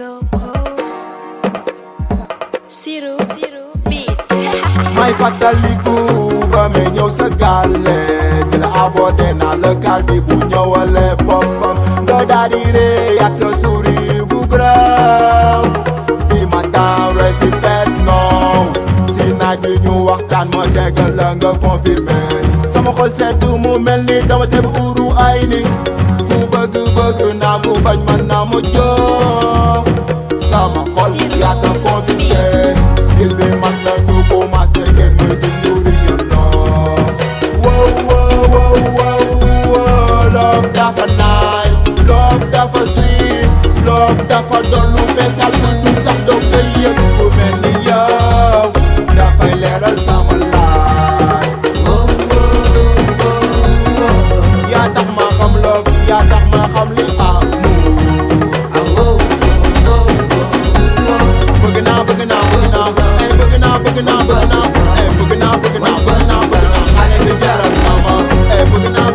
so cold. Siru beat. May fàttaliku ba may ñëw sa gàlle di la abordé naa la gaal bi bu ñëwale boppam nga daal di ree ak sa sourire bu graw bi ma temps respect non si naaj bi ñu waxtaan ma dégg la nga confirmé sama xol sedd mu mel ni dama teb uru ay ni ku bëgg naa ku bañ man naa ma jox sama xol yaa sa confisqué il bi man la ñu commencé kenn mooy di nourrir your love. Wow, love dafa nice, love dafa sweet, love dafa doon lu beesal lu dul sax doo koy yëg ku mel ni yow dafay leeral sama laay. yaa tax ma xam love, yaa tax ma xam li amour. bëgg naa xale bi jaral na ma bëgg naa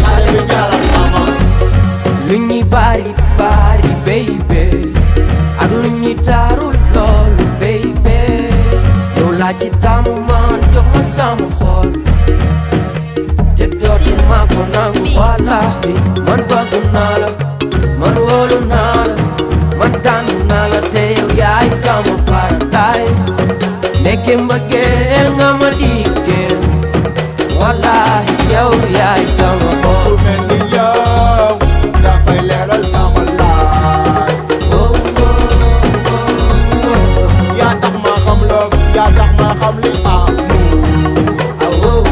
xale bi jaral na ma lu ñuy bari baby ak lu ñuy taarul loolu baby yow laa ci taamu man jox ma sama xol te dootuma ko nangu wallahi man bëgg naa la man wóolu naa la man tànn naa la te yow yaay sama paradise nekke mbëggeel nga ma dikkeel wallahi yow yaay sama xol ku mel ni yow dafay leeral sama laay. yaa tax ma xam love, yaa tax ma xam li amour.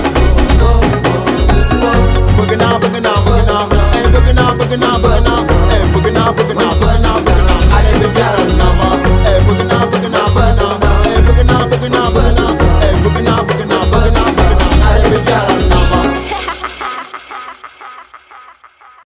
bëgg naa